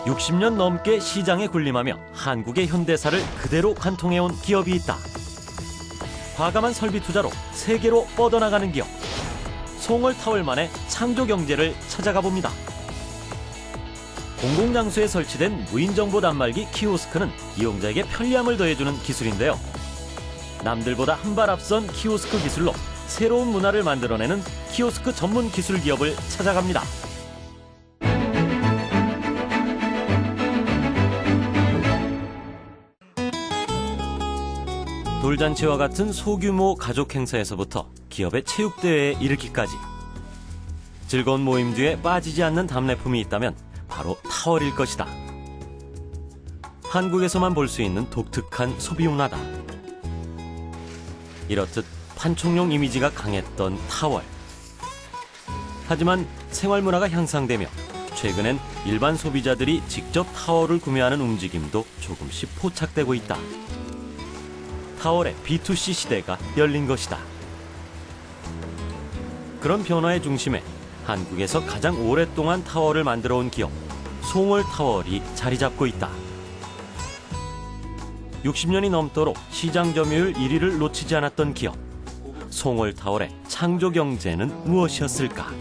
60년 넘게 시장에 군림하며 한국의 현대사를 그대로 관통해온 기업이 있다. 과감한 설비 투자로 세계로 뻗어나가는 기업. 송월타월만의 창조 경제를 찾아가 봅니다. 공공장소에 설치된 무인정보 단말기 키오스크는 이용자에게 편리함을 더해주는 기술인데요. 남들보다 한 발 앞선 키오스크 기술로 새로운 문화를 만들어내는 키오스크 전문 기술 기업을 찾아갑니다. 돌잔치와 같은 소규모 가족 행사에서부터 기업의 체육대회에 이르기까지 즐거운 모임 뒤에 빠지지 않는 답례품이 있다면 바로 타월일 것이다. 한국에서만 볼 수 있는 독특한 소비 문화다. 이렇듯 판촉용 이미지가 강했던 타월. 하지만 생활 문화가 향상되며 최근엔 일반 소비자들이 직접 타월을 구매하는 움직임도 조금씩 포착되고 있다. 타월의 B2C 시대가 열린 것이다. 그런 변화의 중심에 한국에서 가장 오랫동안 타월을 만들어온 기업 송월타월이 자리 잡고 있다. 60년이 넘도록 시장 점유율 1위를 놓치지 않았던 기업 송월타월의 창조 경제는 무엇이었을까?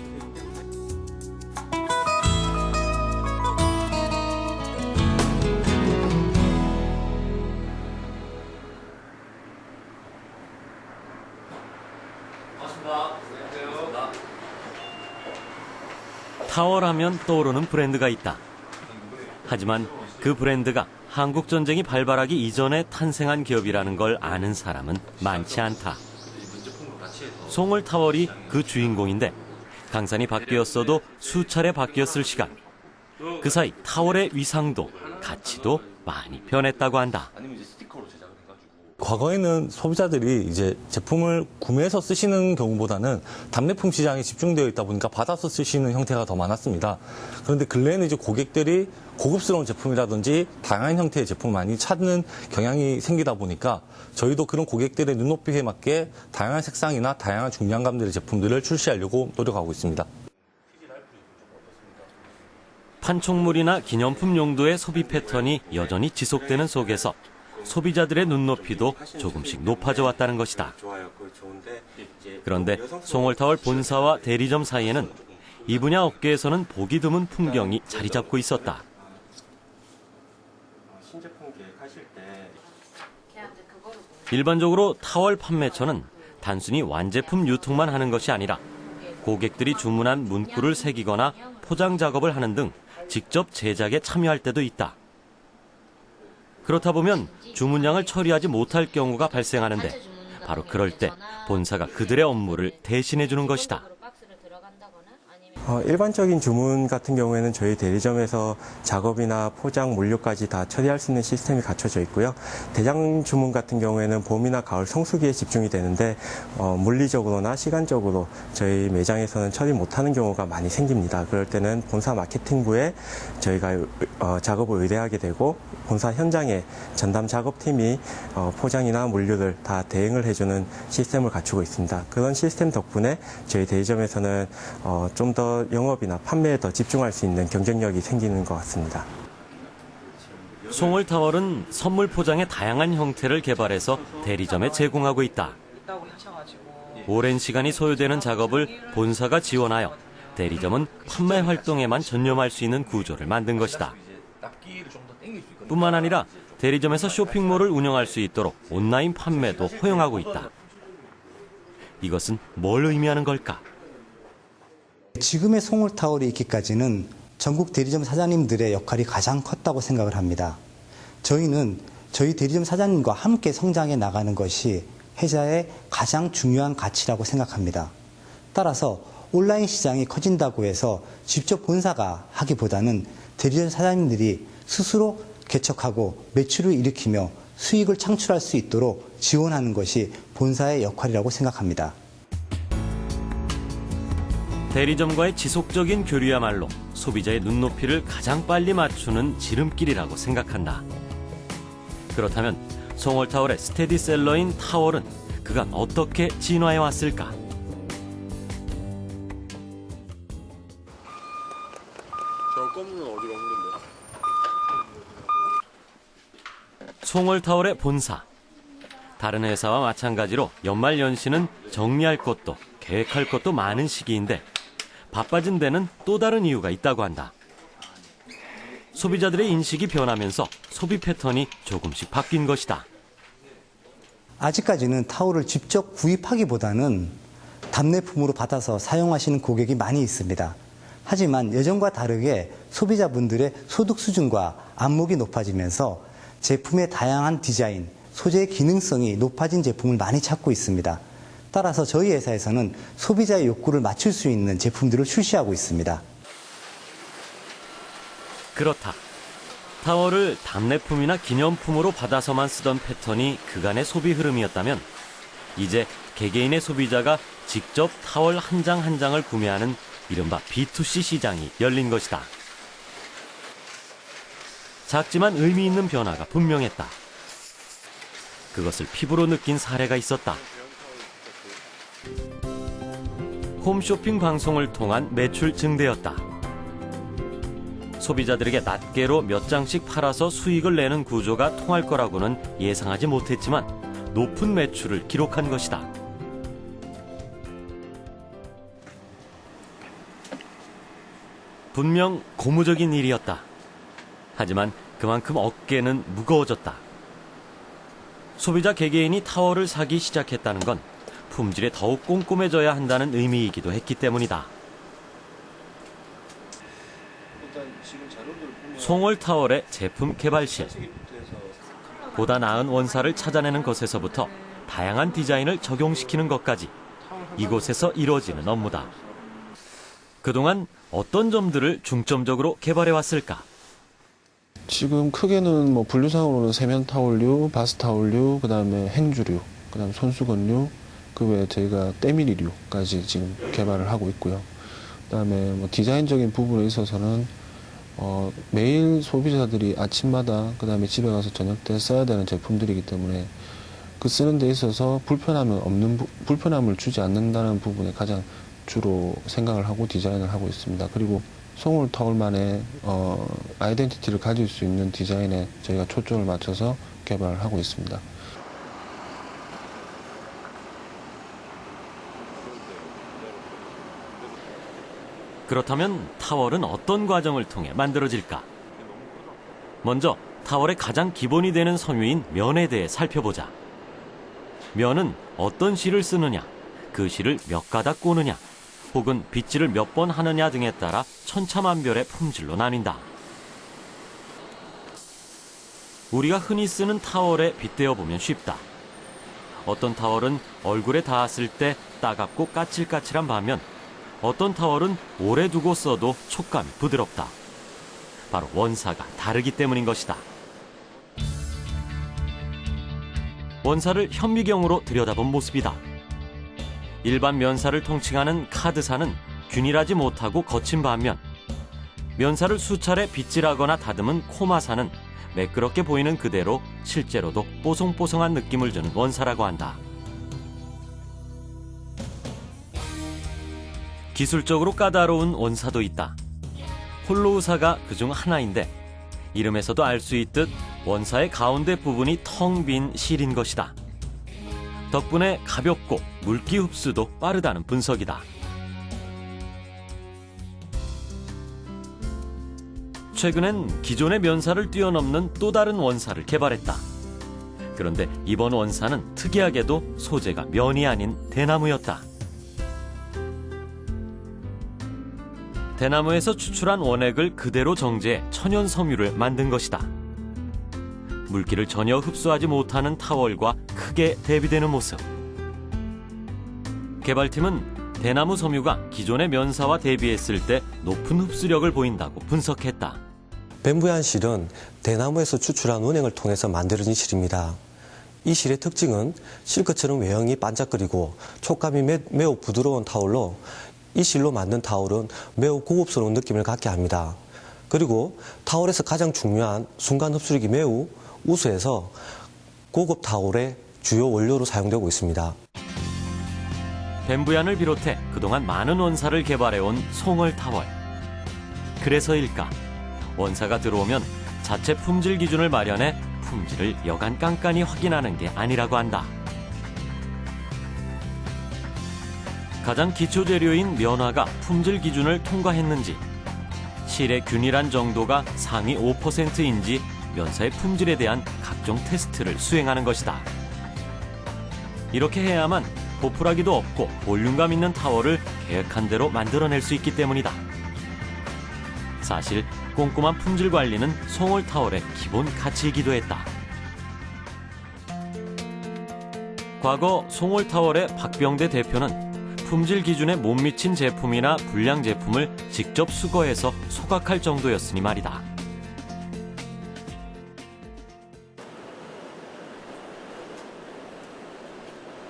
타월하면 떠오르는 브랜드가 있다. 하지만 그 브랜드가 한국 전쟁이 발발하기 이전에 탄생한 기업이라는 걸 아는 사람은 많지 않다. 송월타월이 그 주인공인데 강산이 바뀌었어도 수차례 바뀌었을 시간. 그 사이 타월의 위상도 가치도 많이 변했다고 한다. 과거에는 소비자들이 이제 제품을 구매해서 쓰시는 경우보다는 답례품 시장에 집중되어 있다 보니까 받아서 쓰시는 형태가 더 많았습니다. 그런데 근래에는 이제 고객들이 고급스러운 제품이라든지 다양한 형태의 제품을 많이 찾는 경향이 생기다 보니까 저희도 그런 고객들의 눈높이에 맞게 다양한 색상이나 다양한 중량감들의 제품들을 출시하려고 노력하고 있습니다. 판촉물이나 기념품 용도의 소비 패턴이 여전히 지속되는 속에서 소비자들의 눈높이도 조금씩 높아져 왔다는 것이다. 그런데 송월타월 본사와 대리점 사이에는 이 분야 업계에서는 보기 드문 풍경이 자리 잡고 있었다. 일반적으로 타월 판매처는 단순히 완제품 유통만 하는 것이 아니라 고객들이 주문한 문구를 새기거나 포장 작업을 하는 등 직접 제작에 참여할 때도 있다. 그렇다 보면 주문량을 처리하지 못할 경우가 발생하는데 바로 그럴 때 본사가 그들의 업무를 대신해 주는 것이다. 일반적인 주문 같은 경우에는 저희 대리점에서 작업이나 포장, 물류까지 다 처리할 수 있는 시스템이 갖춰져 있고요. 대량 주문 같은 경우에는 봄이나 가을 성수기에 집중이 되는데 물리적으로나 시간적으로 저희 매장에서는 처리 못하는 경우가 많이 생깁니다. 그럴 때는 본사 마케팅부에 저희가 작업을 의뢰하게 되고 본사 현장에 전담 작업팀이 포장이나 물류를 다 대행을 해주는 시스템을 갖추고 있습니다. 그런 시스템 덕분에 저희 대리점에서는 좀 더 영업이나 판매에 더 집중할 수 있는 경쟁력이 생기는 것 같습니다. 송월타월은 선물 포장의 다양한 형태를 개발해서 대리점에 제공하고 있다. 오랜 시간이 소요되는 작업을 본사가 지원하여 대리점은 판매 활동에만 전념할 수 있는 구조를 만든 것이다. 뿐만 아니라 대리점에서 쇼핑몰을 운영할 수 있도록 온라인 판매도 허용하고 있다. 이것은 뭘 의미하는 걸까? 지금의 송월타월이 있기까지는 전국 대리점 사장님들의 역할이 가장 컸다고 생각을 합니다. 저희는 저희 대리점 사장님과 함께 성장해 나가는 것이 회사의 가장 중요한 가치라고 생각합니다. 따라서 온라인 시장이 커진다고 해서 직접 본사가 하기보다는 대리점 사장님들이 스스로 개척하고 매출을 일으키며 수익을 창출할 수 있도록 지원하는 것이 본사의 역할이라고 생각합니다. 대리점과의 지속적인 교류야말로 소비자의 눈높이를 가장 빨리 맞추는 지름길이라고 생각한다. 그렇다면 송월타월의 스테디셀러인 타월은 그간 어떻게 진화해 왔을까? 저 검은 어디가 힘든데? 송월타월의 본사. 다른 회사와 마찬가지로 연말연시는 정리할 것도 계획할 것도 많은 시기인데 바빠진 데는 또 다른 이유가 있다고 한다. 소비자들의 인식이 변하면서 소비 패턴이 조금씩 바뀐 것이다. 아직까지는 타월을 직접 구입하기보다는 답례품으로 받아서 사용하시는 고객이 많이 있습니다. 하지만 예전과 다르게 소비자분들의 소득 수준과 안목이 높아지면서 제품의 다양한 디자인, 소재의 기능성이 높아진 제품을 많이 찾고 있습니다. 따라서 저희 회사에서는 소비자의 욕구를 맞출 수 있는 제품들을 출시하고 있습니다. 그렇다. 타월을 답례품이나 기념품으로 받아서만 쓰던 패턴이 그간의 소비 흐름이었다면 이제 개개인의 소비자가 직접 타월 한 장 한 장을 구매하는 이른바 B2C 시장이 열린 것이다. 작지만 의미 있는 변화가 분명했다. 그것을 피부로 느낀 사례가 있었다. 홈쇼핑 방송을 통한 매출 증대였다. 소비자들에게 낱개로 몇 장씩 팔아서 수익을 내는 구조가 통할 거라고는 예상하지 못했지만 높은 매출을 기록한 것이다. 분명 고무적인 일이었다. 하지만 그만큼 어깨는 무거워졌다. 소비자 개개인이 타월을 사기 시작했다는 건 품질에 더욱 꼼꼼해져야 한다는 의미이기도 했기 때문이다. 송월타월의 제품 개발실. 보다 나은 원사를 찾아내는 것에서부터 다양한 디자인을 적용시키는 것까지 이곳에서 이루어지는 업무다. 그동안 어떤 점들을 중점적으로 개발해왔을까? 지금 크게는 뭐 분류상으로는 세면 타올류, 바스 타올류, 그다음에 행주류, 그다음에 손수건류, 그 외에 저희가 때밀이류까지 지금 개발을 하고 있고요. 그다음에 뭐 디자인적인 부분에 있어서는 매일 소비자들이 아침마다 그다음에 집에 가서 저녁 때 써야 되는 제품들이기 때문에 그 쓰는 데 있어서 불편함을 주지 않는다는 부분에 가장 주로 생각을 하고 디자인을 하고 있습니다. 그리고 송월타월만의 아이덴티티를 가질 수 있는 디자인에 저희가 초점을 맞춰서 개발을 하고 있습니다. 그렇다면 타월은 어떤 과정을 통해 만들어질까? 먼저 타월의 가장 기본이 되는 섬유인 면에 대해 살펴보자. 면은 어떤 실을 쓰느냐, 그 실을 몇 가닥 꼬느냐, 혹은 빗질을 몇 번 하느냐 등에 따라 천차만별의 품질로 나뉜다. 우리가 흔히 쓰는 타월에 빗대어 보면 쉽다. 어떤 타월은 얼굴에 닿았을 때 따갑고 까칠까칠한 반면 어떤 타월은 오래 두고 써도 촉감이 부드럽다. 바로 원사가 다르기 때문인 것이다. 원사를 현미경으로 들여다본 모습이다. 일반 면사를 통칭하는 카드사는 균일하지 못하고 거친 반면 면사를 수차례 빗질하거나 다듬은 코마사는 매끄럽게 보이는 그대로 실제로도 뽀송뽀송한 느낌을 주는 원사라고 한다. 기술적으로 까다로운 원사도 있다. 홀로우사가 그중 하나인데 이름에서도 알 수 있듯 원사의 가운데 부분이 텅 빈 실인 것이다. 덕분에 가볍고 물기 흡수도 빠르다는 분석이다. 최근엔 기존의 면사를 뛰어넘는 또 다른 원사를 개발했다. 그런데 이번 원사는 특이하게도 소재가 면이 아닌 대나무였다. 대나무에서 추출한 원액을 그대로 정제해 천연 섬유를 만든 것이다. 물기를 전혀 흡수하지 못하는 타월과 크게 대비되는 모습. 개발팀은 대나무 섬유가 기존의 면사와 대비했을 때 높은 흡수력을 보인다고 분석했다. 뱀부얀 실은 대나무에서 추출한 원액을 통해서 만들어진 실입니다. 이 실의 특징은 실크처럼 외형이 반짝거리고 촉감이 매우 부드러운 타월로 이 실로 만든 타월은 매우 고급스러운 느낌을 갖게 합니다. 그리고 타월에서 가장 중요한 순간 흡수력이 매우 우수해서 고급 타월의 주요 원료로 사용되고 있습니다. 뱀부얀을 비롯해 그동안 많은 원사를 개발해온 송월타월. 그래서일까? 원사가 들어오면 자체 품질 기준을 마련해 품질을 여간 깐깐히 확인하는 게 아니라고 한다. 가장 기초 재료인 면화가 품질 기준을 통과했는지, 실의 균일한 정도가 상위 5%인지 면사의 품질에 대한 각종 테스트를 수행하는 것이다. 이렇게 해야만 보풀하기도 없고 볼륨감 있는 타월을 계획한 대로 만들어낼 수 있기 때문이다. 사실 꼼꼼한 품질 관리는 송월 타월의 기본 가치이기도 했다. 과거 송월 타월의 박병대 대표는 품질 기준에 못 미친 제품이나 불량 제품을 직접 수거해서 소각할 정도였으니 말이다.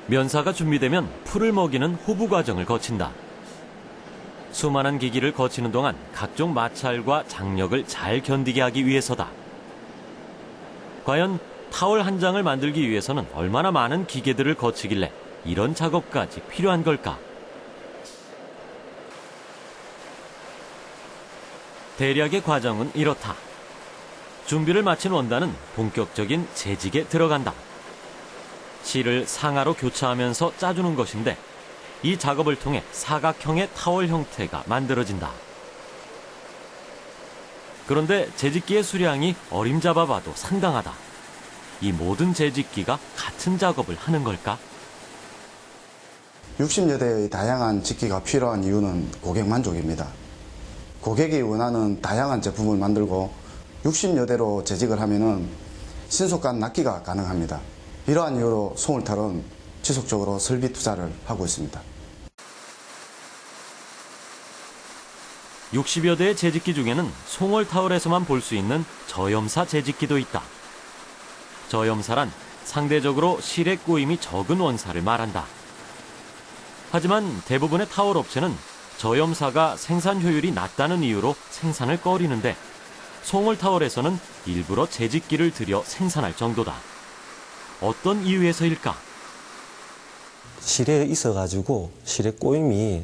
면사가 준비되면 풀을 먹이는 호부 과정을 거친다. 수많은 기기를 거치는 동안 각종 마찰과 장력을 잘 견디게 하기 위해서다. 과연 타월 한 장을 만들기 위해서는 얼마나 많은 기계들을 거치길래 이런 작업까지 필요한 걸까? 대략의 과정은 이렇다. 준비를 마친 원단은 본격적인 재직에 들어간다. 실을 상하로 교차하면서 짜주는 것인데 이 작업을 통해 사각형의 타월 형태가 만들어진다. 그런데 재직기의 수량이 어림잡아 봐도 상당하다. 이 모든 재직기가 같은 작업을 하는 걸까? 60여 대의 다양한 직기가 필요한 이유는 고객 만족입니다. 고객이 원하는 다양한 제품을 만들고 60여 대로 재직을 하면은 신속한 납기가 가능합니다. 이러한 이유로 송월탈은 지속적으로 설비 투자를 하고 있습니다. 60여 대의 재직기 중에는 송월타월에서만 볼 수 있는 저염사 재직기도 있다. 저염사란 상대적으로 실의 꼬임이 적은 원사를 말한다. 하지만 대부분의 타월 업체는 저염사가 생산 효율이 낮다는 이유로 생산을 꺼리는데 송월타월에서는 일부러 재직기를 들여 생산할 정도다. 어떤 이유에서일까? 실에 있어가지고 실의 꼬임이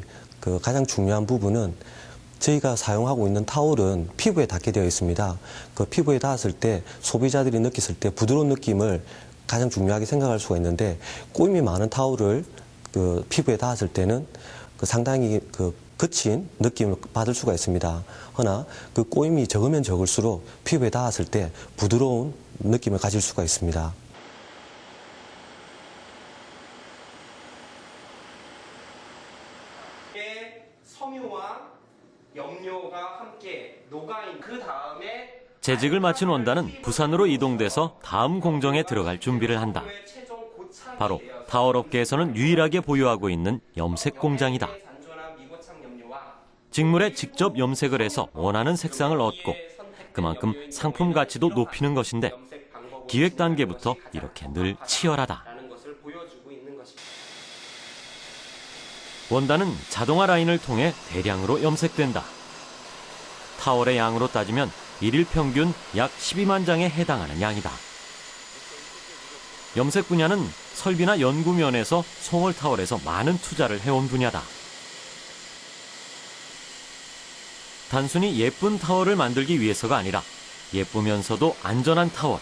가장 중요한 부분은 저희가 사용하고 있는 타월은 피부에 닿게 되어 있습니다. 그 피부에 닿았을 때 소비자들이 느꼈을 때 부드러운 느낌을 가장 중요하게 생각할 수가 있는데 꼬임이 많은 타월을 피부에 닿았을 때는 상당히 거친 느낌을 받을 수가 있습니다. 허나 그 꼬임이 적으면 적을수록 피부에 닿았을 때 부드러운 느낌을 가질 수가 있습니다. 섬유와 염료가 함께 녹아있는 그 다음에 재직을 마친 원단은 부산으로 이동돼서 다음 공정에 들어갈 준비를 한다. 바로 타월업계에서는 유일하게 보유하고 있는 염색 공장이다. 직물에 직접 염색을 해서 원하는 색상을 얻고 그만큼 상품 가치도 높이는 것인데 기획 단계부터 이렇게 늘 치열하다. 원단은 자동화 라인을 통해 대량으로 염색된다. 타월의 양으로 따지면 일일 평균 약 12만 장에 해당하는 양이다. 염색 분야는 설비나 연구 면에서 송월타월에서 많은 투자를 해온 분야다. 단순히 예쁜 타월을 만들기 위해서가 아니라 예쁘면서도 안전한 타월,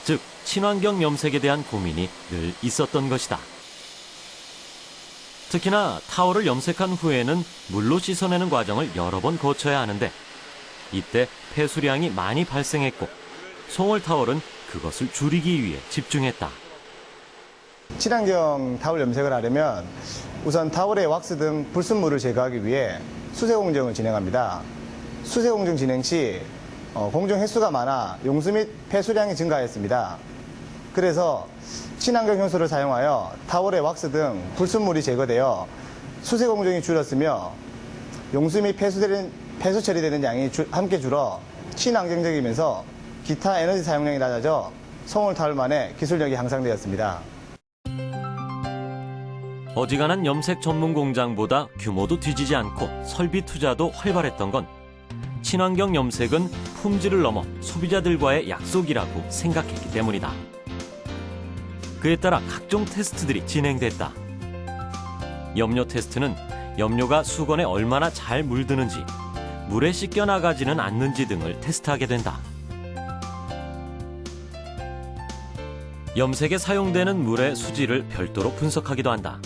즉 친환경 염색에 대한 고민이 늘 있었던 것이다. 특히나 타월을 염색한 후에는 물로 씻어내는 과정을 여러 번 거쳐야 하는데 이때 폐수량이 많이 발생했고 송월타월은 그것을 줄이기 위해 집중했다. 친환경 타월 염색을 하려면 우선 타월의 왁스 등 불순물을 제거하기 위해 수세 공정을 진행합니다. 수세 공정 진행 시 공정 횟수가 많아 용수 및 폐수량이 증가했습니다. 그래서 친환경 효소를 사용하여 타월의 왁스 등 불순물이 제거되어 수세 공정이 줄었으며 용수 및 폐수 처리되는 양이 함께 줄어 친환경적이면서 기타 에너지 사용량이 낮아져 송월타월만의 기술력이 향상되었습니다. 어지간한 염색 전문 공장보다 규모도 뒤지지 않고 설비 투자도 활발했던 건 친환경 염색은 품질을 넘어 소비자들과의 약속이라고 생각했기 때문이다. 그에 따라 각종 테스트들이 진행됐다. 염료 테스트는 염료가 수건에 얼마나 잘 물드는지, 물에 씻겨 나가지는 않는지 등을 테스트하게 된다. 염색에 사용되는 물의 수질을 별도로 분석하기도 한다.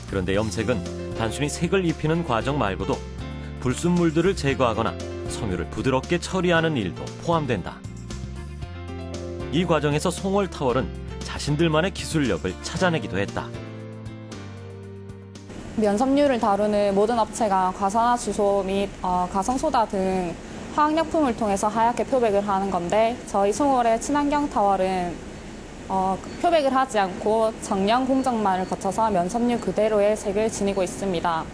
그런데 염색은 단순히 색을 입히는 과정 말고도 불순물들을 제거하거나 섬유를 부드럽게 처리하는 일도 포함된다. 이 과정에서 송월타월은 자신들만의 기술력을 찾아내기도 했다. 면섬유를 다루는 모든 업체가 과산화수소 및 가성소다 등 화학약품을 통해서 하얗게 표백을 하는 건데, 저희 송월의 친환경 타월은 표백을 하지 않고 정년 공정만을 거쳐서 면섬유 그대로의 색을 지니고 있습니다.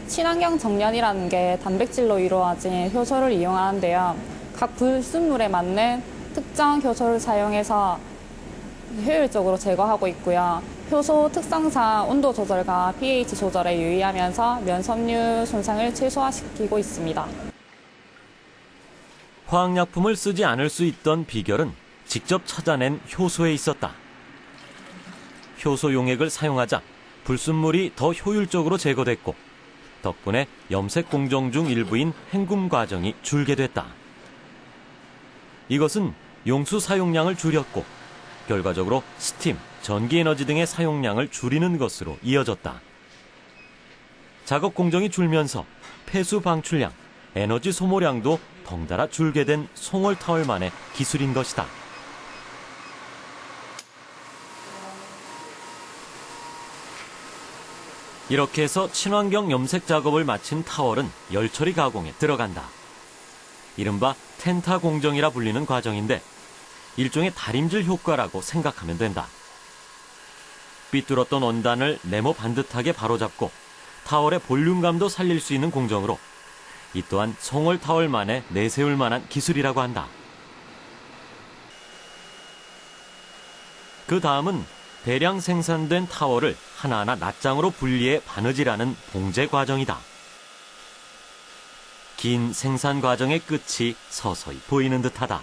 친환경 정년이라는 게 단백질로 이루어진 효소를 이용하는데요. 각 불순물에 맞는 특정 효소를 사용해서 효율적으로 제거하고 있고요. 효소 특성상 온도 조절과 pH 조절에 유의하면서 면섬유 손상을 최소화시키고 있습니다. 화학약품을 쓰지 않을 수 있던 비결은 직접 찾아낸 효소에 있었다. 효소 용액을 사용하자 불순물이 더 효율적으로 제거됐고, 덕분에 염색 공정 중 일부인 헹굼 과정이 줄게 됐다. 이것은 용수 사용량을 줄였고, 결과적으로 스팀, 전기에너지 등의 사용량을 줄이는 것으로 이어졌다. 작업 공정이 줄면서 폐수 방출량, 에너지 소모량도 덩달아 줄게 된 송월타월만의 기술인 것이다. 이렇게 해서 친환경 염색 작업을 마친 타월은 열처리 가공에 들어간다. 이른바 텐타 공정이라 불리는 과정인데, 일종의 다림질 효과라고 생각하면 된다. 삐뚤었던 원단을 네모 반듯하게 바로잡고 타월의 볼륨감도 살릴 수 있는 공정으로, 이 또한 송월타월만의 내세울 만한 기술이라고 한다. 그 다음은 대량 생산된 타월을 하나하나 낱장으로 분리해 바느질하는 봉제 과정이다. 긴 생산 과정의 끝이 서서히 보이는 듯하다.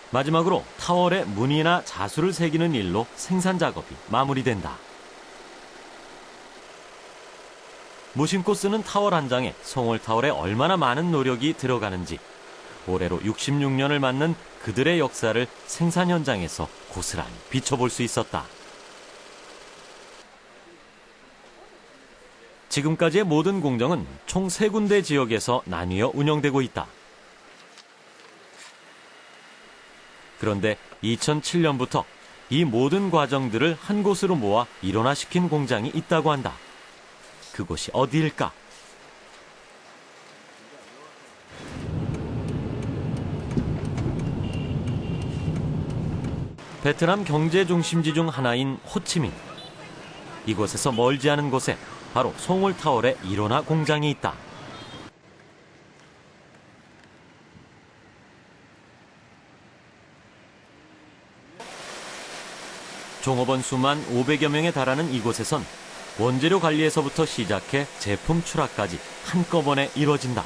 마지막으로 타월에 무늬나 자수를 새기는 일로 생산 작업이 마무리된다. 무심코 쓰는 타월 한 장에 송월타월에 얼마나 많은 노력이 들어가는지 올해로 66년을 맞는 그들의 역사를 생산 현장에서 고스란히 비춰볼 수 있었다. 지금까지의 모든 공정은 총 3군데 지역에서 나뉘어 운영되고 있다. 그런데 2007년부터 이 모든 과정들을 한 곳으로 모아 일원화시킨 공장이 있다고 한다. 그곳이 어디일까? 베트남 경제 중심지 중 하나인 호치민. 이곳에서 멀지 않은 곳에 바로 송월타월의 일원화 공장이 있다. 종업원 수만 500여 명에 달하는 이곳에선 원재료 관리에서부터 시작해 제품 출하까지 한꺼번에 이루어진다.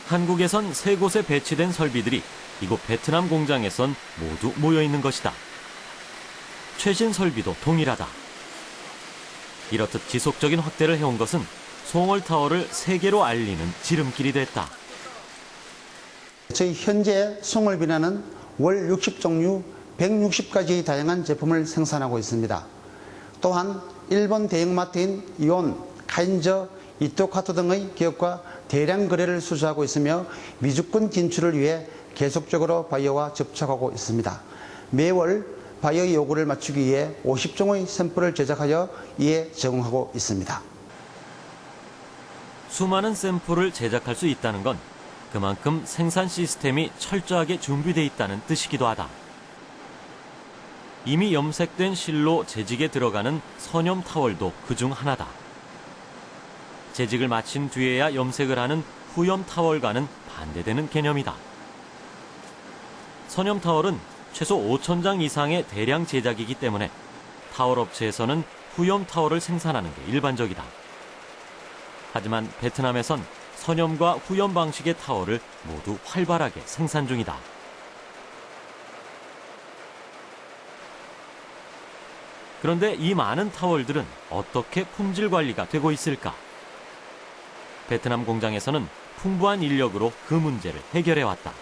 한국에선 3곳에 배치된 설비들이 이곳 베트남 공장에선 모두 모여있는 것이다. 최신 설비도 동일하다. 이렇듯 지속적인 확대를 해온 것은 송월타월을 세계로 알리는 지름길이 됐다. 저희 현재 송월비나는 월 60종류 160가지의 다양한 제품을 생산하고 있습니다. 또한 일본 대형마트인 이온, 카인저, 이토카토 등의 기업과 대량 거래를 수주하고 있으며 미주권 진출을 위해 계속적으로 바이어와 접촉하고 있습니다. 매월 바이어의 요구를 맞추기 위해 50종의 샘플을 제작하여 이에 제공하고 있습니다. 수많은 샘플을 제작할 수 있다는 건 그만큼 생산 시스템이 철저하게 준비되어 있다는 뜻이기도 하다. 이미 염색된 실로 재직에 들어가는 선염 타월도 그중 하나다. 재직을 마친 뒤에야 염색을 하는 후염 타월과는 반대되는 개념이다. 선염 타월은 최소 5,000장 이상의 대량 제작이기 때문에 타월 업체에서는 후염 타월을 생산하는 게 일반적이다. 하지만 베트남에선 선염과 후염 방식의 타월을 모두 활발하게 생산 중이다. 그런데 이 많은 타월들은 어떻게 품질 관리가 되고 있을까? 베트남 공장에서는 풍부한 인력으로 그 문제를 해결해왔다.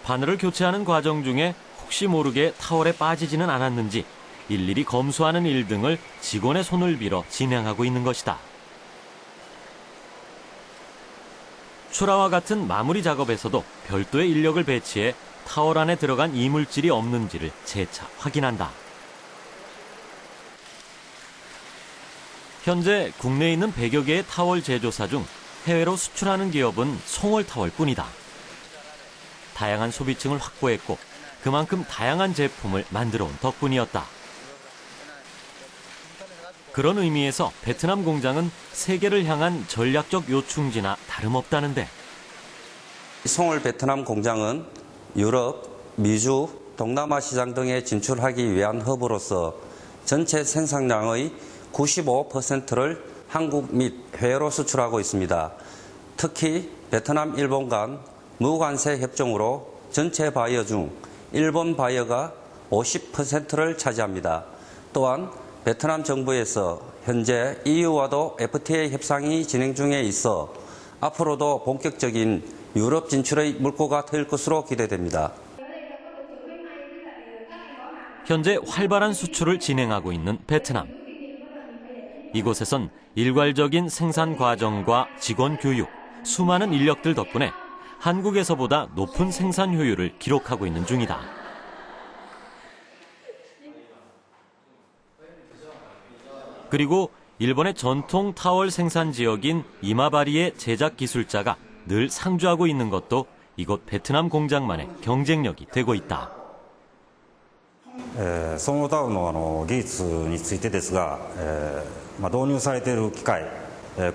바늘을 교체하는 과정 중에 혹시 모르게 타월에 빠지지는 않았는지 일일이 검수하는 일 등을 직원의 손을 빌어 진행하고 있는 것이다. 출하와 같은 마무리 작업에서도 별도의 인력을 배치해 타월 안에 들어간 이물질이 없는지를 재차 확인한다. 현재 국내에 있는 100여 개의 타월 제조사 중 해외로 수출하는 기업은 송월타월뿐이다. 다양한 소비층을 확보했고 그만큼 다양한 제품을 만들어온 덕분이었다. 그런 의미에서 베트남 공장은 세계를 향한 전략적 요충지나 다름없다는데. 송월 베트남 공장은 유럽, 미주, 동남아 시장 등에 진출하기 위한 허브로서 전체 생산량의 95%를 한국 및 해외로 수출하고 있습니다. 특히 베트남, 일본 간 무관세 협정으로 전체 바이어 중 일본 바이어가 50%를 차지합니다. 또한 베트남 정부에서 현재 EU와도 FTA 협상이 진행 중에 있어 앞으로도 본격적인 유럽 진출의 물꼬가 트일 것으로 기대됩니다. 현재 활발한 수출을 진행하고 있는 베트남. 이곳에선 일괄적인 생산 과정과 직원 교육, 수많은 인력들 덕분에 한국에서보다 높은 생산 효율을 기록하고 있는 중이다. 그리고 일본의 전통 타월 생산 지역인 이마바리의 제작 기술자가 늘 상주하고 있는 것도 이곳 베트남 공장만의 경쟁력이 되고 있다. ソンゴタオルの技術についてですが、導入されている機械、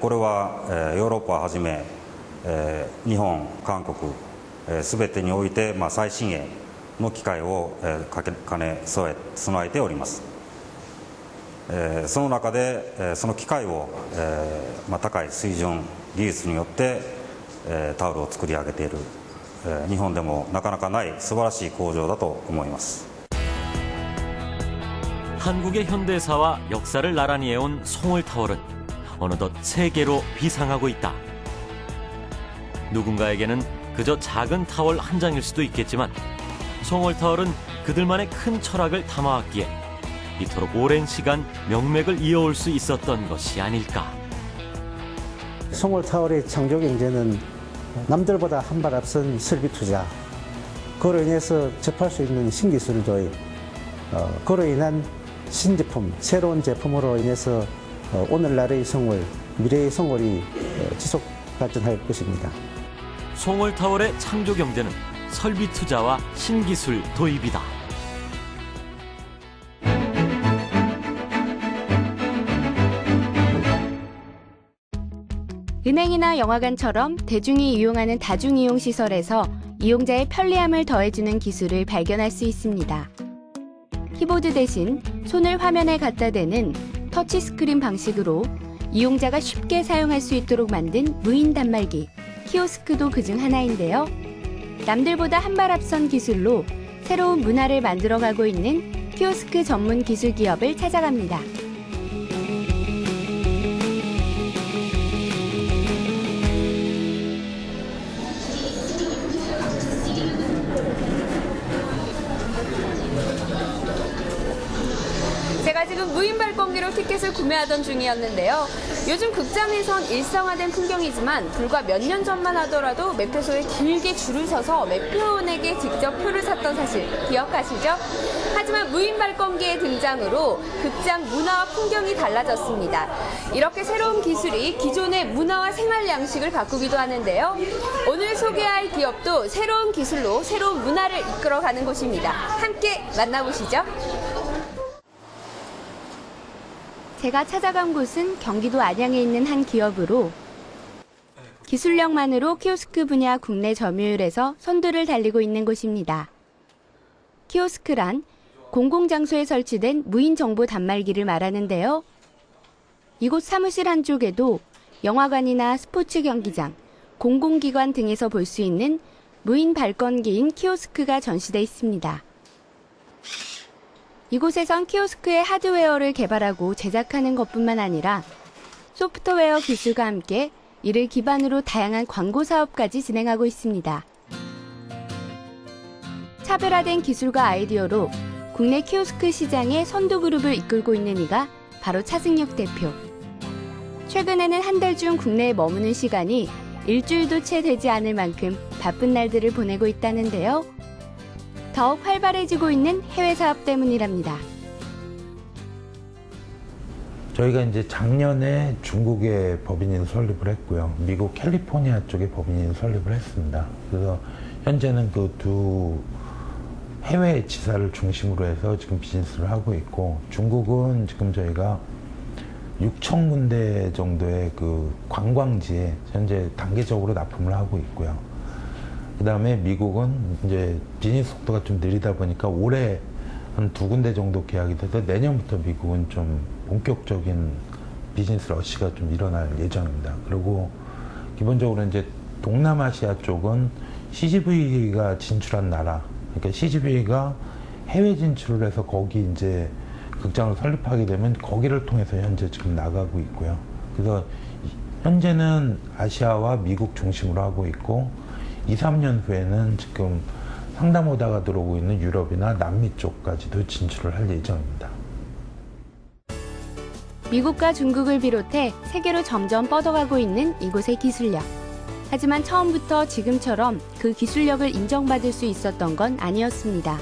これはヨーロッパをはじめ日本、韓国すべてにおいて最新鋭の機械を兼ね備えております。その中でその機械を高い水準技術によってタオルを作り上げている日本でもなかなかない素晴らしい工場だと思います。 한국의 현대사와 역사를 나란히 해온 송월타월은 어느덧 세계로 비상하고 있다. 누군가에게는 그저 작은 타월 한 장일 수도 있겠지만 송월타월은 그들만의 큰 철학을 담아왔기에 이토록 오랜 시간 명맥을 이어올 수 있었던 것이 아닐까. 송월타월의 창조 경제는 남들보다 한 발 앞선 설비 투자, 그로 인해서 접할 수 있는 신기술 도입, 그로 인한 신제품, 새로운 제품으로 인해서 오늘날의 송월, 미래의 송월이 지속 발전할 것입니다. 송월타월의 창조 경제는 설비 투자와 신기술 도입이다. 은행이나 영화관처럼 대중이 이용하는 다중이용 시설에서 이용자의 편리함을 더해주는 기술을 발견할 수 있습니다. 키보드 대신 손을 화면에 갖다 대는 터치스크린 방식으로 이용자가 쉽게 사용할 수 있도록 만든 무인 단말기, 키오스크도 그중 하나인데요. 남들보다 한 발 앞선 기술로 새로운 문화를 만들어가고 있는 키오스크 전문 기술 기업을 찾아갑니다. 제가 지금 무인 발권기로 티켓을 구매하던 중이었는데요. 요즘 극장에선 일상화된 풍경이지만 불과 몇 년 전만 하더라도 매표소에 길게 줄을 서서 매표원에게 직접 표를 샀던 사실 기억하시죠? 하지만 무인 발권기의 등장으로 극장 문화와 풍경이 달라졌습니다. 이렇게 새로운 기술이 기존의 문화와 생활 양식을 바꾸기도 하는데요. 오늘 소개할 기업도 새로운 기술로 새로운 문화를 이끌어가는 곳입니다. 함께 만나보시죠. 제가 찾아간 곳은 경기도 안양에 있는 한 기업으로 기술력만으로 키오스크 분야 국내 점유율에서 선두를 달리고 있는 곳입니다. 키오스크란 공공장소에 설치된 무인 정보 단말기를 말하는데요. 이곳 사무실 한쪽에도 영화관이나 스포츠 경기장, 공공기관 등에서 볼 수 있는 무인 발권기인 키오스크가 전시돼 있습니다. 이곳에선 키오스크의 하드웨어를 개발하고 제작하는 것뿐만 아니라 소프트웨어 기술과 함께 이를 기반으로 다양한 광고 사업까지 진행하고 있습니다. 차별화된 기술과 아이디어로 국내 키오스크 시장의 선두 그룹을 이끌고 있는 이가 바로 차승혁 대표. 최근에는 한 달 중 국내에 머무는 시간이 일주일도 채 되지 않을 만큼 바쁜 날들을 보내고 있다는데요. 더욱 활발해지고 있는 해외 사업 때문이랍니다. 저희가 이제 작년에 중국에 법인을 설립을 했고요. 미국 캘리포니아 쪽에 법인을 설립을 했습니다. 그래서 현재는 그 두 해외 지사를 중심으로 해서 지금 비즈니스를 하고 있고, 중국은 지금 저희가 6,000군데 정도의 그 관광지에 현재 단계적으로 납품을 하고 있고요. 그 다음에 미국은 이제 비즈니스 속도가 좀 느리다 보니까 올해 한 2군데 정도 계약이 돼서 내년부터 미국은 좀 본격적인 비즈니스 러시가 좀 일어날 예정입니다. 그리고 기본적으로 이제 동남아시아 쪽은 CGV가 진출한 나라, 그러니까 CGV가 해외 진출을 해서 거기 이제 극장을 설립하게 되면 거기를 통해서 현재 지금 나가고 있고요. 그래서 현재는 아시아와 미국 중심으로 하고 있고 2, 3년 후에는 지금 상담 오다가 들어오고 있는 유럽이나 남미 쪽까지도 진출을 할 예정입니다. 미국과 중국을 비롯해 세계로 점점 뻗어가고 있는 이곳의 기술력. 하지만 처음부터 지금처럼 그 기술력을 인정받을 수 있었던 건 아니었습니다.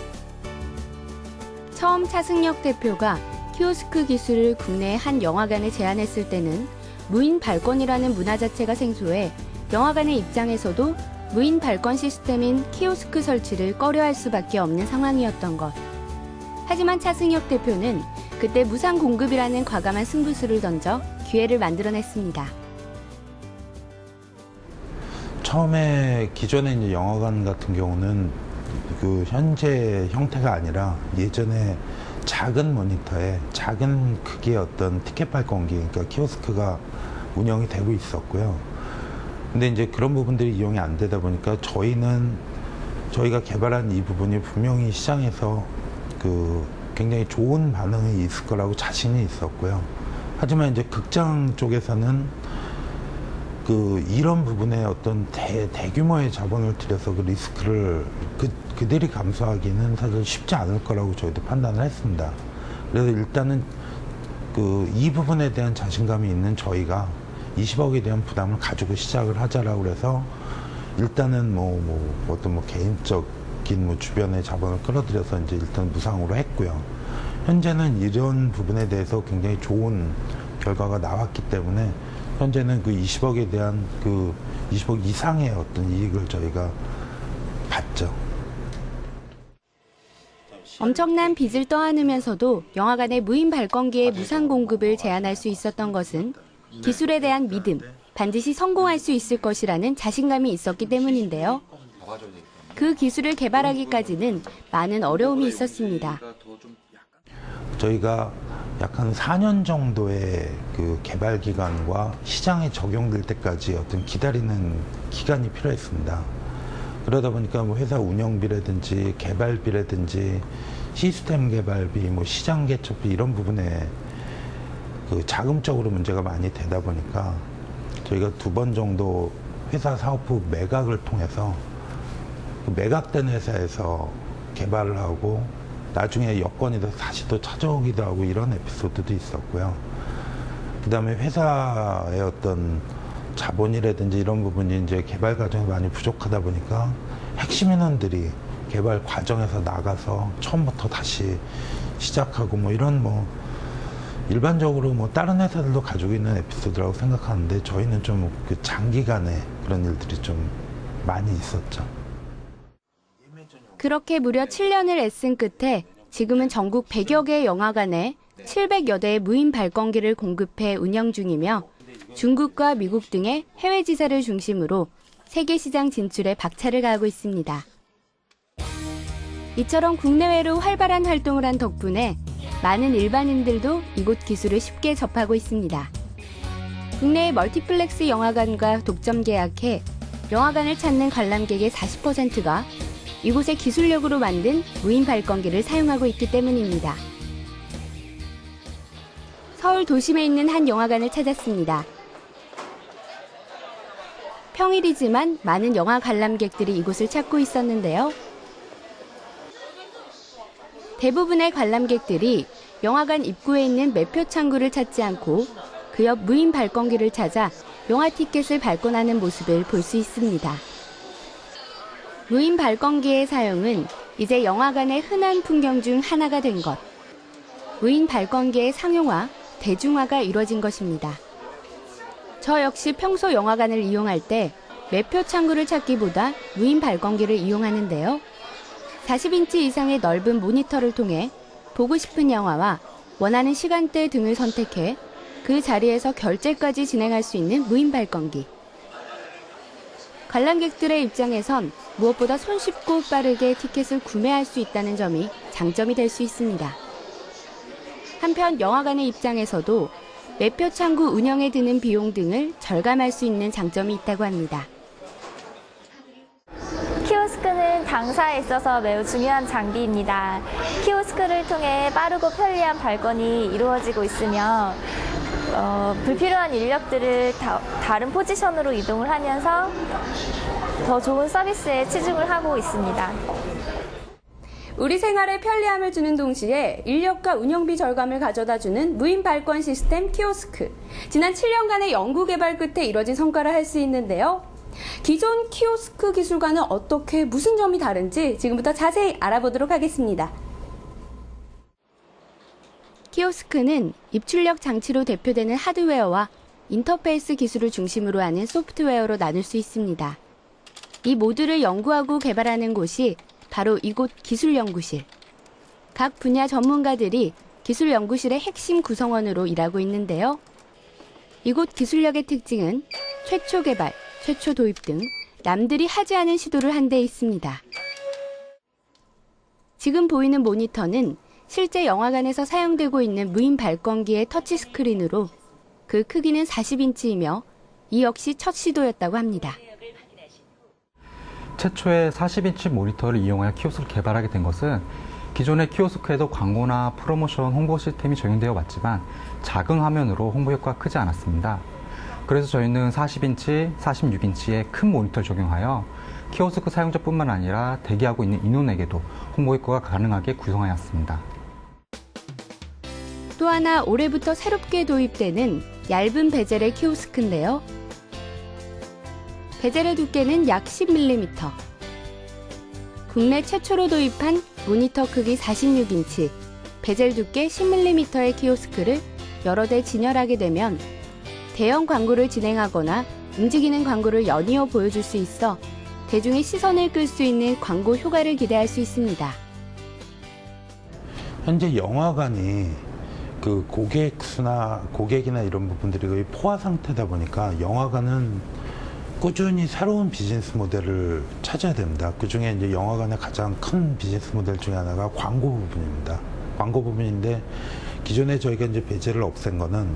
처음 차승혁 대표가 키오스크 기술을 국내의 한 영화관에 제안했을 때는 무인 발권이라는 문화 자체가 생소해 영화관의 입장에서도 무인 발권 시스템인 키오스크 설치를 꺼려할 수밖에 없는 상황이었던 것. 하지만 차승혁 대표는 그때 무상 공급이라는 과감한 승부수를 던져 기회를 만들어냈습니다. 처음에 기존에 이제 영화관 같은 경우는 그 현재 형태가 아니라 예전에 작은 모니터에 작은 크기의 어떤 티켓 발권기, 그러니까 키오스크가 운영이 되고 있었고요. 근데 이제 그런 부분들이 이용이 안 되다 보니까 저희가 개발한 이 부분이 분명히 시장에서 그 굉장히 좋은 반응이 있을 거라고 자신이 있었고요. 하지만 이제 극장 쪽에서는 그 이런 부분에 어떤 대규모의 자본을 들여서 그 리스크를 그들이 감수하기는 사실 쉽지 않을 거라고 저희도 판단을 했습니다. 그래서 일단은 그 이 부분에 대한 자신감이 있는 저희가 20억에 대한 부담을 가지고 시작을 하자라고 그래서 일단은 어떤 개인적인 주변의 자본을 끌어들여서 이제 일단 무상으로 했고요. 현재는 이런 부분에 대해서 굉장히 좋은 결과가 나왔기 때문에 현재는 그 20억에 대한 그 20억 이상의 어떤 이익을 저희가 받죠. 엄청난 빚을 떠안으면서도 영화관의 무인 발권기의 무상 공급을 제안할 수 있었던 것은 기술에 대한 믿음, 반드시 성공할 수 있을 것이라는 자신감이 있었기 때문인데요. 그 기술을 개발하기까지는 많은 어려움이 있었습니다. 저희가 약 한 4년 정도의 그 개발 기간과 시장에 적용될 때까지 어떤 기다리는 기간이 필요했습니다. 그러다 보니까 뭐 회사 운영비라든지 개발비라든지 시스템 개발비, 시장 개척비 이런 부분에 그 자금적으로 문제가 많이 되다 보니까 저희가 2번 정도 회사 사업부 매각을 통해서 그 매각된 회사에서 개발을 하고 나중에 여건이 돼서 다시 또 찾아오기도 하고 이런 에피소드도 있었고요. 그 다음에 회사의 어떤 자본이라든지 이런 부분이 이제 개발 과정이 많이 부족하다 보니까 핵심 인원들이 개발 과정에서 나가서 처음부터 다시 시작하고 이런 일반적으로 다른 회사들도 가지고 있는 에피소드라고 생각하는데 저희는 좀 그 장기간에 그런 일들이 좀 많이 있었죠. 그렇게 무려 7년을 애쓴 끝에 지금은 전국 100여 개의 영화관에 700여 대의 무인 발권기를 공급해 운영 중이며 중국과 미국 등의 해외 지사를 중심으로 세계 시장 진출에 박차를 가하고 있습니다. 이처럼 국내외로 활발한 활동을 한 덕분에 많은 일반인들도 이곳 기술을 쉽게 접하고 있습니다. 국내의 멀티플렉스 영화관과 독점 계약해 영화관을 찾는 관람객의 40%가 이곳의 기술력으로 만든 무인 발권기를 사용하고 있기 때문입니다. 서울 도심에 있는 한 영화관을 찾았습니다. 평일이지만 많은 영화 관람객들이 이곳을 찾고 있었는데요. 대부분의 관람객들이 영화관 입구에 있는 매표 창구를 찾지 않고 그 옆 무인 발권기를 찾아 영화 티켓을 발권하는 모습을 볼 수 있습니다. 무인 발권기의 사용은 이제 영화관의 흔한 풍경 중 하나가 된 것. 무인 발권기의 상용화, 대중화가 이뤄진 것입니다. 저 역시 평소 영화관을 이용할 때 매표 창구를 찾기보다 무인 발권기를 이용하는데요. 40인치 이상의 넓은 모니터를 통해 보고 싶은 영화와 원하는 시간대 등을 선택해 그 자리에서 결제까지 진행할 수 있는 무인 발권기. 관람객들의 입장에선 무엇보다 손쉽고 빠르게 티켓을 구매할 수 있다는 점이 장점이 될 수 있습니다. 한편 영화관의 입장에서도 매표 창구 운영에 드는 비용 등을 절감할 수 있는 장점이 있다고 합니다. 키오스크는 당사에 있어서 매우 중요한 장비입니다. 키오스크를 통해 빠르고 편리한 발권이 이루어지고 있으며 불필요한 인력들을 다른 포지션으로 이동을 하면서 더 좋은 서비스에 치중을 하고 있습니다. 우리 생활에 편리함을 주는 동시에 인력과 운영비 절감을 가져다주는 무인 발권 시스템 키오스크. 지난 7년간의 연구 개발 끝에 이뤄진 성과라 할 수 있는데요. 기존 키오스크 기술과는 어떻게 무슨 점이 다른지 지금부터 자세히 알아보도록 하겠습니다. 키오스크는 입출력 장치로 대표되는 하드웨어와 인터페이스 기술을 중심으로 하는 소프트웨어로 나눌 수 있습니다. 이 모두를 연구하고 개발하는 곳이 바로 이곳 기술연구실. 각 분야 전문가들이 기술연구실의 핵심 구성원으로 일하고 있는데요. 이곳 기술력의 특징은 최초 개발, 최초 도입 등 남들이 하지 않은 시도를 한 데 있습니다. 지금 보이는 모니터는 실제 영화관에서 사용되고 있는 무인 발권기의 터치스크린으로 그 크기는 40인치이며 이 역시 첫 시도였다고 합니다. 최초의 40인치 모니터를 이용하여 키오스크를 개발하게 된 것은 기존의 키오스크에도 광고나 프로모션, 홍보 시스템이 적용되어 왔지만 작은 화면으로 홍보 효과가 크지 않았습니다. 그래서 저희는 40인치, 46인치의 큰 모니터를 적용하여 키오스크 사용자뿐만 아니라 대기하고 있는 인원에게도 홍보 효과가 가능하게 구성하였습니다. 또 하나 올해부터 새롭게 도입되는 얇은 베젤의 키오스크인데요. 베젤의 두께는 약 10mm. 국내 최초로 도입한 모니터 크기 46인치, 베젤 두께 10mm의 키오스크를 여러 대 진열하게 되면 대형 광고를 진행하거나 움직이는 광고를 연이어 보여줄 수 있어 대중의 시선을 끌 수 있는 광고 효과를 기대할 수 있습니다. 현재 영화관이 그 고객이나 이런 부분들이 거의 포화 상태다 보니까 영화관은 꾸준히 새로운 비즈니스 모델을 찾아야 됩니다. 그 중에 이제 영화관의 가장 큰 비즈니스 모델 중에 하나가 광고 부분입니다. 광고 부분인데 기존에 저희가 이제 베젤을 없앤 거는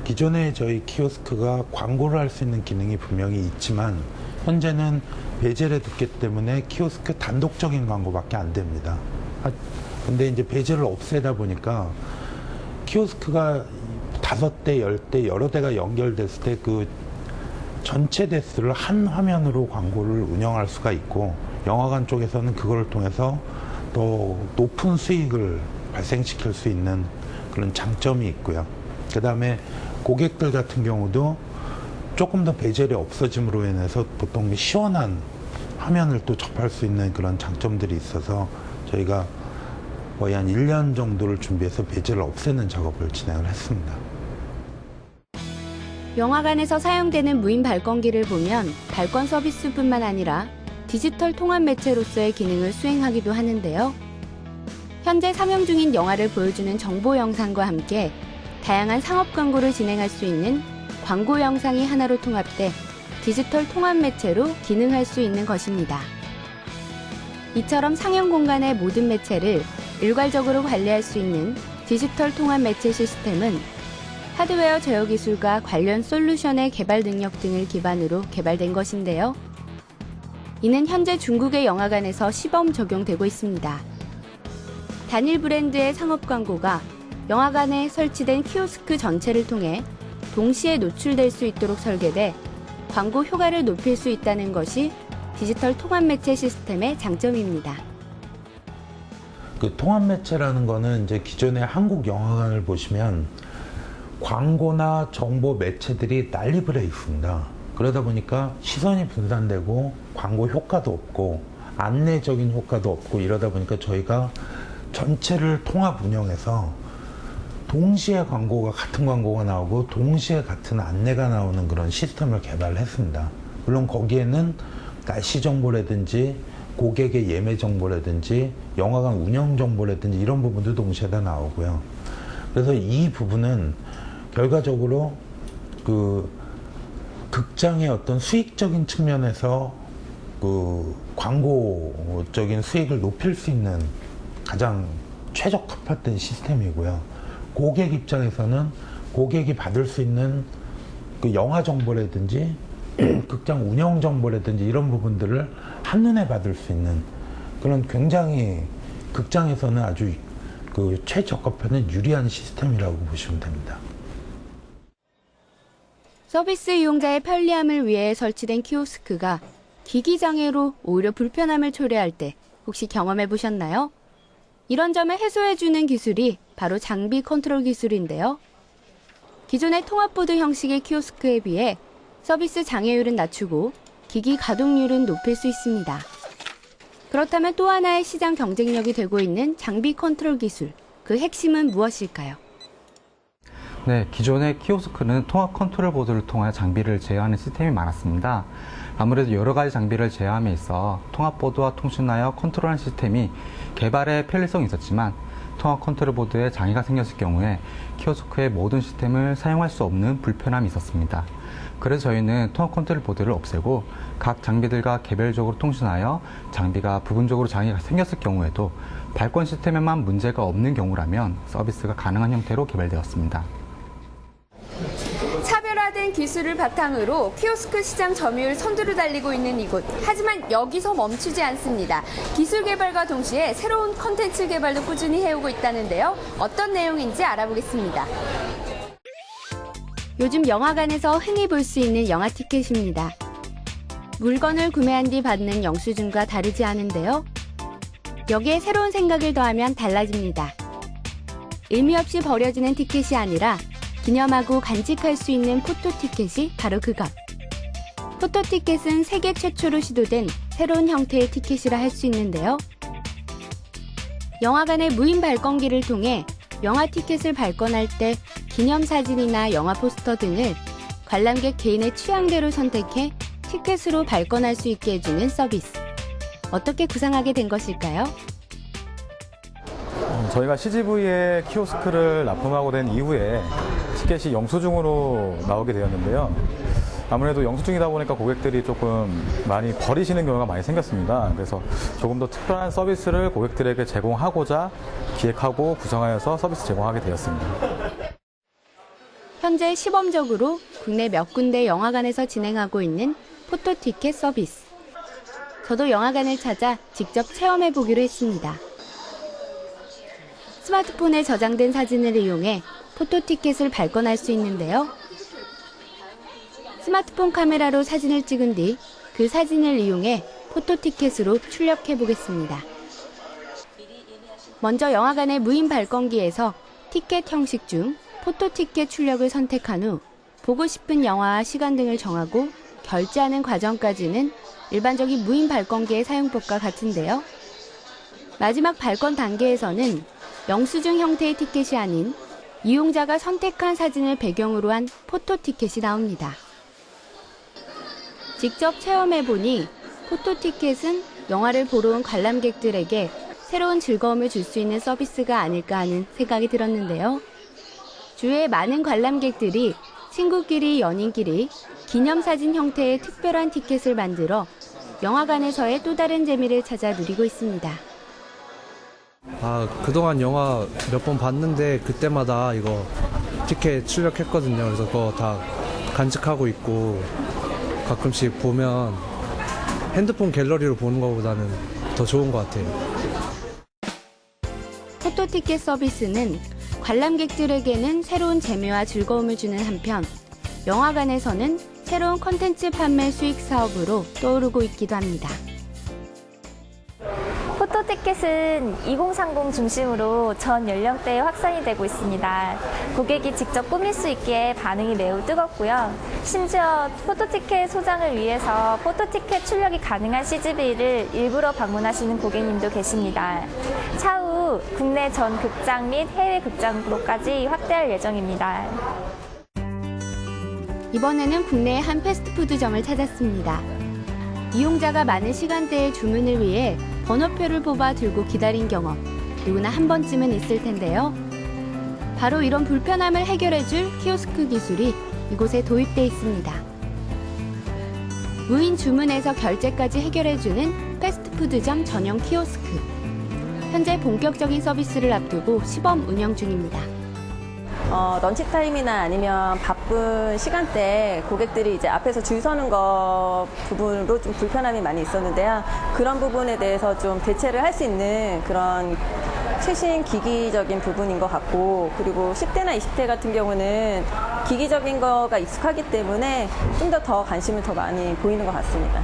기존에 저희 키오스크가 광고를 할 수 있는 기능이 분명히 있지만 현재는 베젤의 두께 때문에 키오스크 단독적인 광고밖에 안 됩니다. 근데 이제 베젤을 없애다 보니까 키오스크가 5대, 10대 여러 대가 연결됐을 때 그 전체 대수를 한 화면으로 광고를 운영할 수가 있고 영화관 쪽에서는 그걸 통해서 더 높은 수익을 발생시킬 수 있는 그런 장점이 있고요. 그 다음에 고객들 같은 경우도 조금 더 베젤이 없어짐으로 인해서 보통 시원한 화면을 또 접할 수 있는 그런 장점들이 있어서 저희가 거의 한 1년 정도를 준비해서 베젤을 없애는 작업을 진행을 했습니다. 영화관에서 사용되는 무인 발권기를 보면 발권 서비스뿐만 아니라 디지털 통합 매체로서의 기능을 수행하기도 하는데요. 현재 상영 중인 영화를 보여주는 정보 영상과 함께 다양한 상업 광고를 진행할 수 있는 광고 영상이 하나로 통합돼 디지털 통합 매체로 기능할 수 있는 것입니다. 이처럼 상영 공간의 모든 매체를 일괄적으로 관리할 수 있는 디지털 통합 매체 시스템은 하드웨어 제어 기술과 관련 솔루션의 개발 능력 등을 기반으로 개발된 것인데요. 이는 현재 중국의 영화관에서 시범 적용되고 있습니다. 단일 브랜드의 상업 광고가 영화관에 설치된 키오스크 전체를 통해 동시에 노출될 수 있도록 설계돼 광고 효과를 높일 수 있다는 것이 디지털 통합 매체 시스템의 장점입니다. 그 통합 매체라는 거는 이제 기존의 한국 영화관을 보시면 광고나 정보 매체들이 난립을 해 있습니다. 그러다 보니까 시선이 분산되고 광고 효과도 없고 안내적인 효과도 없고 이러다 보니까 저희가 전체를 통합 운영해서 동시에 같은 광고가 나오고 동시에 같은 안내가 나오는 그런 시스템을 개발했습니다. 물론 거기에는 날씨 정보라든지 고객의 예매 정보라든지 영화관 운영 정보라든지 이런 부분도 동시에 다 나오고요. 그래서 이 부분은 결과적으로 그 극장의 어떤 수익적인 측면에서 그 광고적인 수익을 높일 수 있는 가장 최적화된 시스템이고요. 고객 입장에서는 고객이 받을 수 있는 그 영화 정보라든지 극장 운영 정보라든지 이런 부분들을 한눈에 받을 수 있는 그런 굉장히 극장에서는 아주 그 최적화되는 유리한 시스템이라고 보시면 됩니다. 서비스 이용자의 편리함을 위해 설치된 키오스크가 기기 장애로 오히려 불편함을 초래할 때 혹시 경험해 보셨나요? 이런 점을 해소해주는 기술이 바로 장비 컨트롤 기술인데요. 기존의 통합보드 형식의 키오스크에 비해 서비스 장애율은 낮추고 기기 가동률은 높일 수 있습니다. 그렇다면 또 하나의 시장 경쟁력이 되고 있는 장비 컨트롤 기술, 그 핵심은 무엇일까요? 네, 기존의 키오스크는 통합 컨트롤 보드를 통해 장비를 제어하는 시스템이 많았습니다. 아무래도 여러 가지 장비를 제어함에 있어 통합 보드와 통신하여 컨트롤하는 시스템이 개발에 편리성이 있었지만 통합 컨트롤 보드에 장애가 생겼을 경우에 키오스크의 모든 시스템을 사용할 수 없는 불편함이 있었습니다. 그래서 저희는 통합 컨트롤 보드를 없애고 각 장비들과 개별적으로 통신하여 장비가 부분적으로 장애가 생겼을 경우에도 발권 시스템에만 문제가 없는 경우라면 서비스가 가능한 형태로 개발되었습니다. 차별화된 기술을 바탕으로 키오스크 시장 점유율 선두를 달리고 있는 이곳. 하지만 여기서 멈추지 않습니다. 기술 개발과 동시에 새로운 콘텐츠 개발도 꾸준히 해오고 있다는데요. 어떤 내용인지 알아보겠습니다. 요즘 영화관에서 흔히 볼 수 있는 영화 티켓입니다. 물건을 구매한 뒤 받는 영수증과 다르지 않은데요. 여기에 새로운 생각을 더하면 달라집니다. 의미 없이 버려지는 티켓이 아니라 기념하고 간직할 수 있는 포토 티켓이 바로 그것. 포토 티켓은 세계 최초로 시도된 새로운 형태의 티켓이라 할 수 있는데요. 영화관의 무인 발권기를 통해 영화 티켓을 발권할 때 기념사진이나 영화 포스터 등을 관람객 개인의 취향대로 선택해 티켓으로 발권할 수 있게 해주는 서비스. 어떻게 구상하게 된 것일까요? 저희가 CGV에 키오스크를 납품하고 된 이후에 티켓이 영수증으로 나오게 되었는데요. 아무래도 영수증이다 보니까 고객들이 조금 많이 버리시는 경우가 많이 생겼습니다. 그래서 조금 더 특별한 서비스를 고객들에게 제공하고자 기획하고 구성하여서 서비스 제공하게 되었습니다. 현재 시범적으로 국내 몇 군데 영화관에서 진행하고 있는 포토 티켓 서비스. 저도 영화관을 찾아 직접 체험해보기로 했습니다. 스마트폰에 저장된 사진을 이용해 포토 티켓을 발권할 수 있는데요. 스마트폰 카메라로 사진을 찍은 뒤 그 사진을 이용해 포토 티켓으로 출력해 보겠습니다. 먼저 영화관의 무인 발권기에서 티켓 형식 중 포토 티켓 출력을 선택한 후 보고 싶은 영화와 시간 등을 정하고 결제하는 과정까지는 일반적인 무인 발권기의 사용법과 같은데요. 마지막 발권 단계에서는 영수증 형태의 티켓이 아닌 이용자가 선택한 사진을 배경으로 한 포토 티켓이 나옵니다. 직접 체험해보니 포토 티켓은 영화를 보러 온 관람객들에게 새로운 즐거움을 줄 수 있는 서비스가 아닐까 하는 생각이 들었는데요. 주위에 많은 관람객들이 친구끼리 연인끼리 기념사진 형태의 특별한 티켓을 만들어 영화관에서의 또 다른 재미를 찾아 누리고 있습니다. 그동안 영화 몇 번 봤는데 그때마다 이거 티켓 출력했거든요. 그래서 그거 다 간직하고 있고 가끔씩 보면 핸드폰 갤러리로 보는 것보다는 더 좋은 것 같아요. 포토 티켓 서비스는 관람객들에게는 새로운 재미와 즐거움을 주는 한편 영화관에서는 새로운 콘텐츠 판매 수익 사업으로 떠오르고 있기도 합니다. 포토티켓은 2030 중심으로 전 연령대에 확산이 되고 있습니다. 고객이 직접 꾸밀 수 있기에 반응이 매우 뜨겁고요. 심지어 포토티켓 소장을 위해서 포토티켓 출력이 가능한 CGV를 일부러 방문하시는 고객님도 계십니다. 차후 국내 전 극장 및 해외 극장으로까지 확대할 예정입니다. 이번에는 국내의 한 패스트푸드점을 찾았습니다. 이용자가 많은 시간대에 주문을 위해 번호표를 뽑아 들고 기다린 경험, 누구나 한 번쯤은 있을 텐데요. 바로 이런 불편함을 해결해줄 키오스크 기술이 이곳에 도입돼 있습니다. 무인 주문에서 결제까지 해결해주는 패스트푸드점 전용 키오스크. 현재 본격적인 서비스를 앞두고 시범 운영 중입니다. 런치타임이나 아니면 바쁜 시간대에 고객들이 이제 앞에서 줄 서는 거 부분으로 좀 불편함이 많이 있었는데요. 그런 부분에 대해서 좀 대체를 할 수 있는 그런 최신 기기적인 부분인 것 같고, 그리고 10대나 20대 같은 경우는 기기적인 거가 익숙하기 때문에 좀 더 관심을 더 많이 보이는 것 같습니다.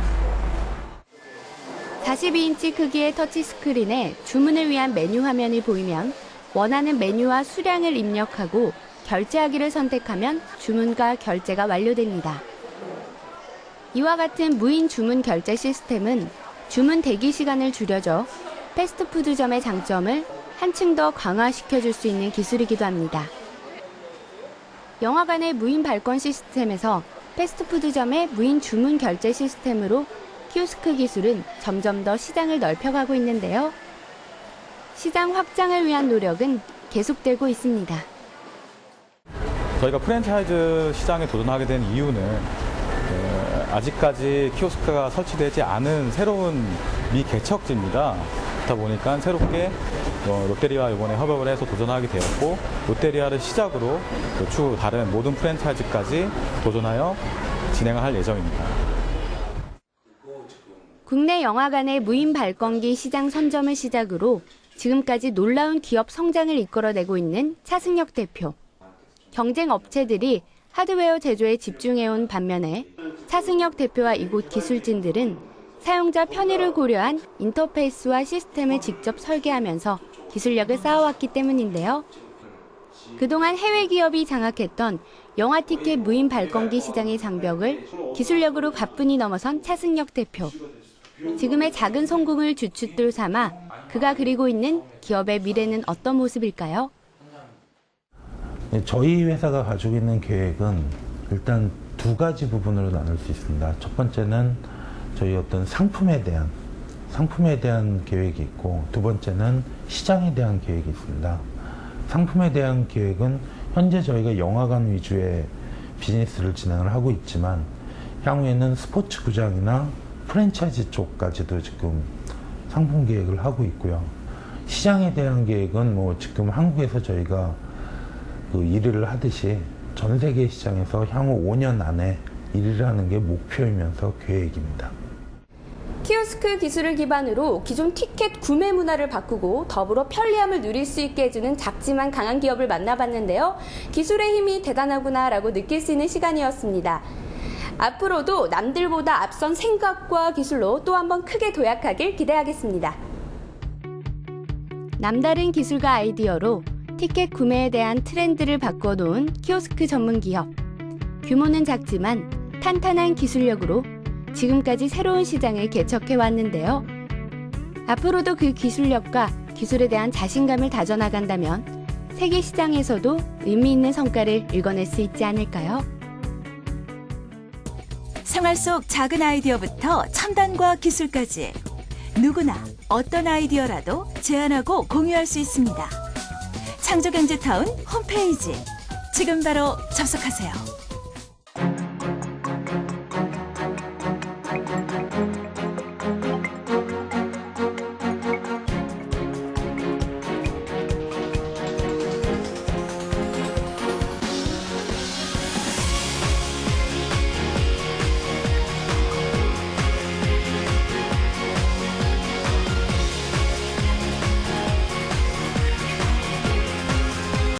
42인치 크기의 터치스크린에 주문을 위한 메뉴 화면이 보이면 원하는 메뉴와 수량을 입력하고 결제하기를 선택하면 주문과 결제가 완료됩니다. 이와 같은 무인 주문 결제 시스템은 주문 대기 시간을 줄여줘 패스트푸드점의 장점을 한층 더 강화시켜줄 수 있는 기술이기도 합니다. 영화관의 무인 발권 시스템에서 패스트푸드점의 무인 주문 결제 시스템으로 키오스크 기술은 점점 더 시장을 넓혀가고 있는데요. 시장 확장을 위한 노력은 계속되고 있습니다. 저희가 프랜차이즈 시장에 도전하게 된 이유는 아직까지 키오스크가 설치되지 않은 새로운 미개척지입니다. 그렇다 보니까 새롭게 롯데리아와 이번에 협업을 해서 도전하게 되었고, 롯데리아를 시작으로 추후 다른 모든 프랜차이즈까지 도전하여 진행을 할 예정입니다. 국내 영화관의 무인 발권기 시장 선점을 시작으로 지금까지 놀라운 기업 성장을 이끌어내고 있는 차승혁 대표. 경쟁 업체들이 하드웨어 제조에 집중해온 반면에 차승혁 대표와 이곳 기술진들은 사용자 편의를 고려한 인터페이스와 시스템을 직접 설계하면서 기술력을 쌓아왔기 때문인데요. 그동안 해외 기업이 장악했던 영화 티켓 무인 발권기 시장의 장벽을 기술력으로 가뿐히 넘어선 차승혁 대표. 지금의 작은 성공을 주춧돌 삼아 그가 그리고 있는 기업의 미래는 어떤 모습일까요? 저희 회사가 가지고 있는 계획은 일단 두 가지 부분으로 나눌 수 있습니다. 첫 번째는 저희 어떤 상품에 대한 계획이 있고, 두 번째는 시장에 대한 계획이 있습니다. 상품에 대한 계획은 현재 저희가 영화관 위주의 비즈니스를 진행을 하고 있지만, 향후에는 스포츠 구장이나 프랜차이즈 쪽까지도 지금 상품 계획을 하고 있고요. 시장에 대한 계획은 지금 한국에서 저희가 1위를 하듯이 전 세계 시장에서 향후 5년 안에 1위를 하는 게 목표이면서 계획입니다. 키오스크 기술을 기반으로 기존 티켓 구매 문화를 바꾸고 더불어 편리함을 누릴 수 있게 해주는 작지만 강한 기업을 만나봤는데요. 기술의 힘이 대단하구나라고 느낄 수 있는 시간이었습니다. 앞으로도 남들보다 앞선 생각과 기술로 또 한 번 크게 도약하길 기대하겠습니다. 남다른 기술과 아이디어로 티켓 구매에 대한 트렌드를 바꿔놓은 키오스크 전문 기업. 규모는 작지만 탄탄한 기술력으로 지금까지 새로운 시장을 개척해왔는데요. 앞으로도 그 기술력과 기술에 대한 자신감을 다져나간다면 세계 시장에서도 의미 있는 성과를 읽어낼 수 있지 않을까요? 생활 속 작은 아이디어부터 첨단과 기술까지 누구나 어떤 아이디어라도 제안하고 공유할 수 있습니다. 창조경제타운 홈페이지 지금 바로 접속하세요.